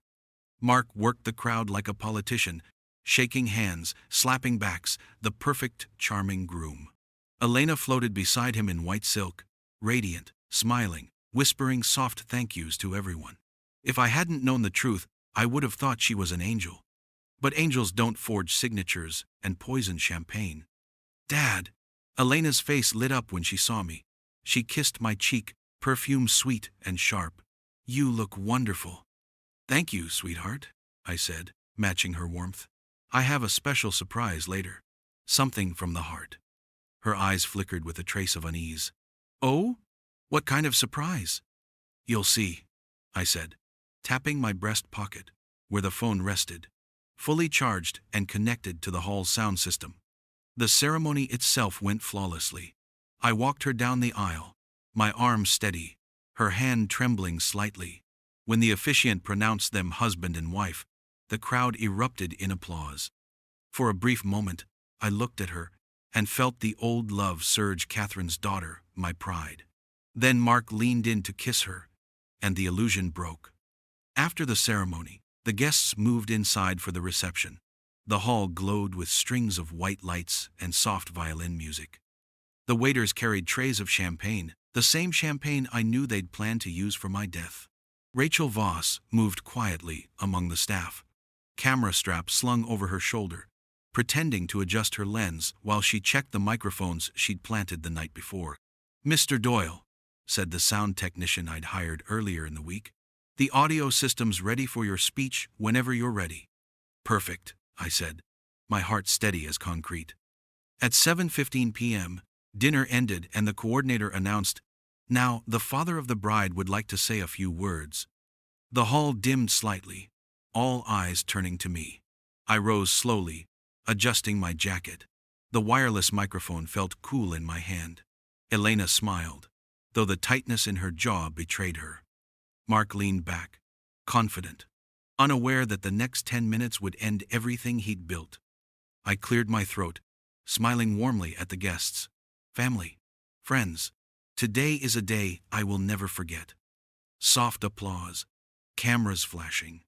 Mark worked the crowd like a politician, shaking hands, slapping backs, the perfect, charming groom. Elena floated beside him in white silk, radiant, smiling, whispering soft thank yous to everyone. If I hadn't known the truth, I would have thought she was an angel. But angels don't forge signatures and poison champagne. Dad! Elena's face lit up when she saw me. She kissed my cheek, perfume sweet and sharp. You look wonderful. Thank you, sweetheart, I said, matching her warmth. I have a special surprise later. Something from the heart. Her eyes flickered with a trace of unease. Oh? What kind of surprise? You'll see, I said, tapping my breast pocket, where the phone rested, fully charged and connected to the hall's sound system. The ceremony itself went flawlessly. I walked her down the aisle, my arm steady, her hand trembling slightly. When the officiant pronounced them husband and wife, the crowd erupted in applause. For a brief moment, I looked at her and felt the old love surge. Catherine's daughter, my pride. Then Mark leaned in to kiss her, and the illusion broke. After the ceremony, the guests moved inside for the reception. The hall glowed with strings of white lights and soft violin music. The waiters carried trays of champagne, the same champagne I knew they'd planned to use for my death. Rachel Voss moved quietly among the staff, camera strap slung over her shoulder, pretending to adjust her lens while she checked the microphones she'd planted the night before. "Mr. Doyle," said the sound technician I'd hired earlier in the week, "the audio system's ready for your speech whenever you're ready." "Perfect," I said, my heart steady as concrete. At 7:15 p.m., dinner ended and the coordinator announced, "Now, the father of the bride would like to say a few words." The hall dimmed slightly, all eyes turning to me. I rose slowly, adjusting my jacket. The wireless microphone felt cool in my hand. Elena smiled, though the tightness in her jaw betrayed her. Mark leaned back, confident, unaware that the next 10 minutes would end everything he'd built. I cleared my throat, smiling warmly at the guests. "Family, friends, today is a day I will never forget." Soft applause, cameras flashing.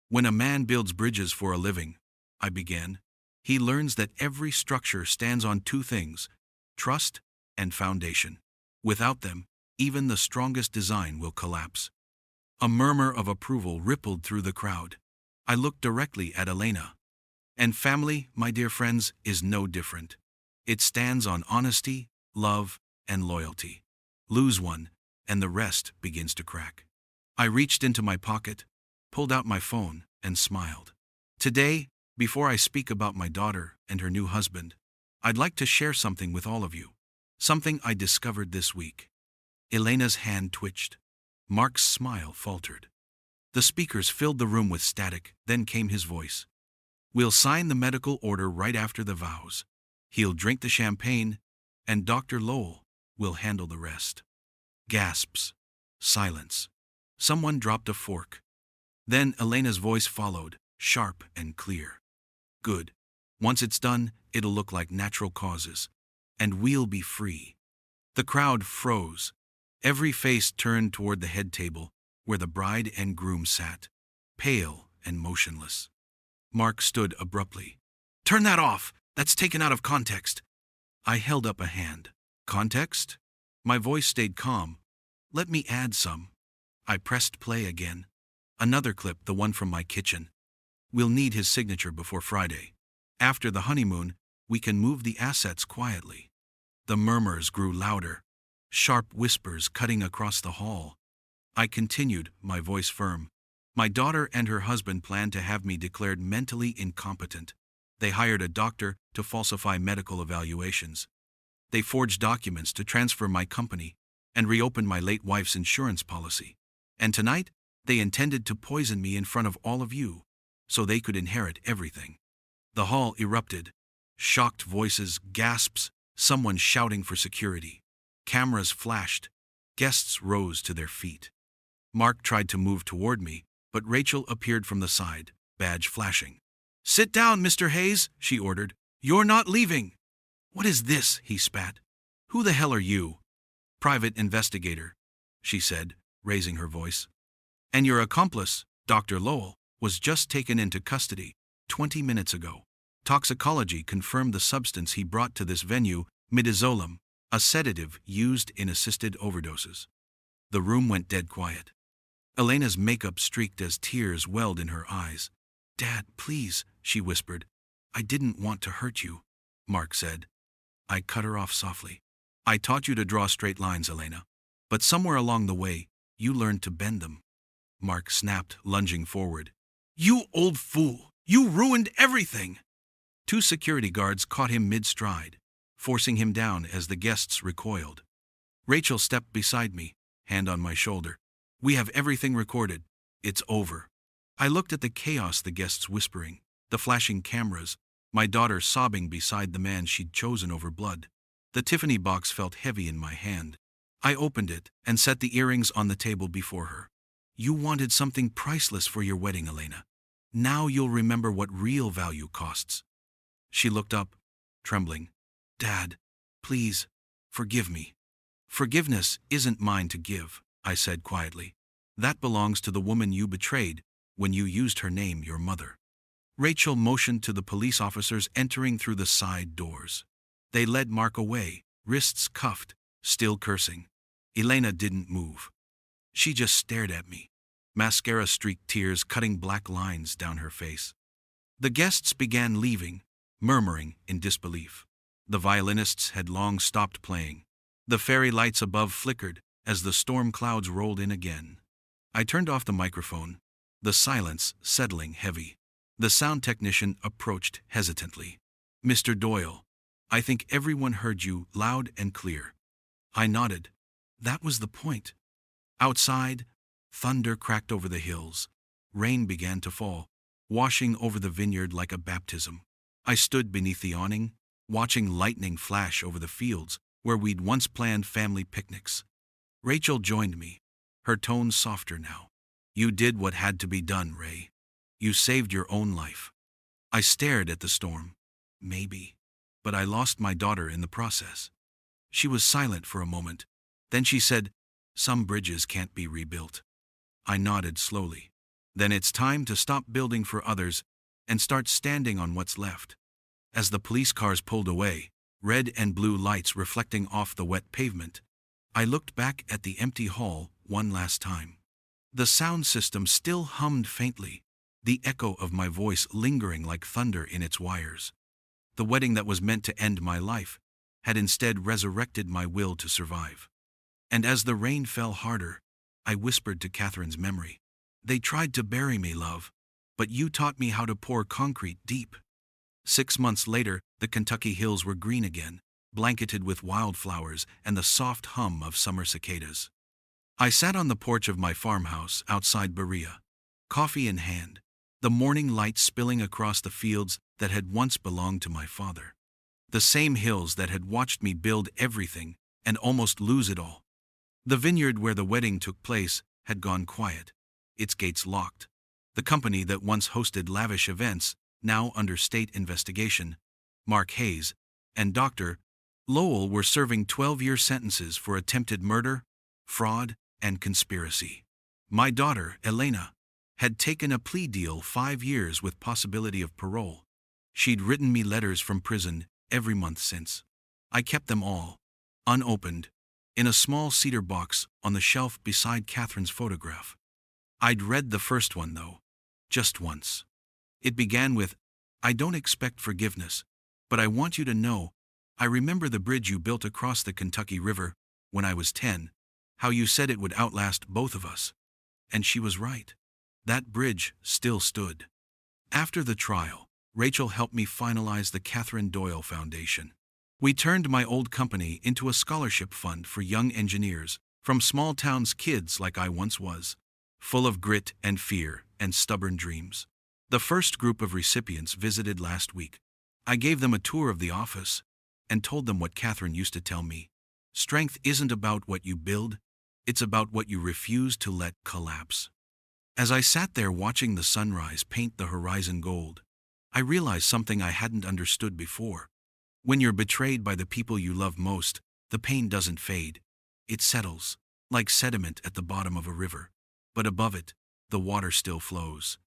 "When a man builds bridges for a living," I began, "he learns that every structure stands on two things: trust and foundation. Without them, even the strongest design will collapse." A murmur of approval rippled through the crowd. I looked directly at Elena. "And family, my dear friends, is no different. It stands on honesty, love, and loyalty. Lose one, and the rest begins to crack." I reached into my pocket, pulled out my phone, and smiled. "Today, before I speak about my daughter and her new husband, I'd like to share something with all of you. Something I discovered this week." Elena's hand twitched. Mark's smile faltered. The speakers filled the room with static, then came his voice. "We'll sign the medical order right after the vows. He'll drink the champagne, and Dr. Lowell will handle the rest." Gasps. Silence. Someone dropped a fork. Then Elena's voice followed, sharp and clear. "Good. Once it's done, it'll look like natural causes. And we'll be free." The crowd froze. Every face turned toward the head table, where the bride and groom sat, pale and motionless. Mark stood abruptly. "Turn that off! That's taken out of context." I held up a hand. "Context?" My voice stayed calm. "Let me add some." I pressed play again. Another clip, the one from my kitchen. "We'll need his signature before Friday. After the honeymoon, we can move the assets quietly." The murmurs grew louder, sharp whispers cutting across the hall. I continued, my voice firm. "My daughter and her husband plan to have me declared mentally incompetent. They hired a doctor to falsify medical evaluations. They forged documents to transfer my company and reopen my late wife's insurance policy. And tonight, they intended to poison me in front of all of you, so they could inherit everything." The hall erupted. Shocked voices, gasps, someone shouting for security. Cameras flashed. Guests rose to their feet. Mark tried to move toward me, but Rachel appeared from the side, badge flashing. "Sit down, Mr. Hayes," she ordered. "You're not leaving." "What is this?" he spat. "Who the hell are you?" "Private investigator," she said, raising her voice. "And your accomplice, Dr. Lowell, was just taken into custody 20 minutes ago. Toxicology confirmed the substance he brought to this venue, midazolam, a sedative used in assisted overdoses." The room went dead quiet. Elena's makeup streaked as tears welled in her eyes. "Dad, please," she whispered. "I didn't want to hurt you," Mark said. I cut her off softly. "I taught you to draw straight lines, Elena. But somewhere along the way, you learned to bend them." Mark snapped, lunging forward. "You old fool! You ruined everything!" Two security guards caught him mid-stride, forcing him down as the guests recoiled. Rachel stepped beside me, hand on my shoulder. "We have everything recorded. It's over." I looked at the chaos, the guests whispering, the flashing cameras, my daughter sobbing beside the man she'd chosen over blood. The Tiffany box felt heavy in my hand. I opened it and set the earrings on the table before her. "You wanted something priceless for your wedding, Elena. Now you'll remember what real value costs." She looked up, trembling. Dad, please, forgive me. Forgiveness isn't mine to give, I said quietly. That belongs to the woman you betrayed when you used her name, your mother. Rachel motioned to the police officers entering through the side doors. They led Mark away, wrists cuffed, still cursing. Elena didn't move. She just stared at me, mascara-streaked tears cutting black lines down her face. The guests began leaving, murmuring in disbelief. The violinists had long stopped playing. The fairy lights above flickered as the storm clouds rolled in again. I turned off the microphone, the silence settling heavy. The sound technician approached hesitantly. Mr. Doyle, I think everyone heard you loud and clear. I nodded. That was the point. Outside, thunder cracked over the hills. Rain began to fall, washing over the vineyard like a baptism. I stood beneath the awning, watching lightning flash over the fields where we'd once planned family picnics. Rachel joined me, her tone softer now. You did what had to be done, Ray. You saved your own life. I stared at the storm. Maybe. But I lost my daughter in the process. She was silent for a moment. Then she said, some bridges can't be rebuilt. I nodded slowly. Then it's time to stop building for others and start standing on what's left. As the police cars pulled away, red and blue lights reflecting off the wet pavement, I looked back at the empty hall one last time. The sound system still hummed faintly, the echo of my voice lingering like thunder in its wires. The wedding that was meant to end my life had instead resurrected my will to survive. And as the rain fell harder, I whispered to Catherine's memory. They tried to bury me, love, but you taught me how to pour concrete deep. 6 months later, the Kentucky hills were green again, blanketed with wildflowers and the soft hum of summer cicadas. I sat on the porch of my farmhouse outside Berea, coffee in hand, the morning light spilling across the fields that had once belonged to my father. The same hills that had watched me build everything and almost lose it all. The vineyard where the wedding took place had gone quiet, its gates locked. The company that once hosted lavish events, now under state investigation, Mark Hayes and Dr. Lowell were serving 12-year sentences for attempted murder, fraud, and conspiracy. My daughter, Elena, had taken a plea deal 5 years with possibility of parole. She'd written me letters from prison every month since. I kept them all, unopened, in a small cedar box on the shelf beside Catherine's photograph. I'd read the first one, though, just once. It began with, I don't expect forgiveness, but I want you to know, I remember the bridge you built across the Kentucky River when I was 10, how you said it would outlast both of us. And she was right. That bridge still stood. After the trial, Rachel helped me finalize the Catherine Doyle Foundation. We turned my old company into a scholarship fund for young engineers from small towns kids like I once was, full of grit and fear and stubborn dreams. The first group of recipients visited last week. I gave them a tour of the office and told them what Catherine used to tell me. Strength isn't about what you build, it's about what you refuse to let collapse. As I sat there watching the sunrise paint the horizon gold, I realized something I hadn't understood before. When you're betrayed by the people you love most, the pain doesn't fade. It settles, like sediment at the bottom of a river. But above it, the water still flows.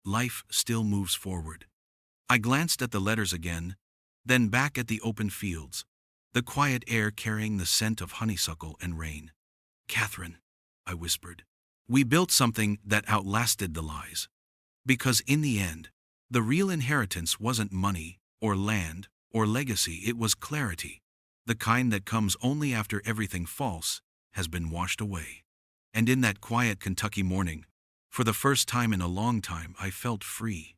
Life still moves forward. I glanced at the letters again, then back at the open fields, the quiet air carrying the scent of honeysuckle and rain. Catherine, I whispered, we built something that outlasted the lies. Because in the end, the real inheritance wasn't money, or land, or legacy, it was clarity, the kind that comes only after everything false has been washed away. And in that quiet Kentucky morning, for the first time in a long time, I felt free.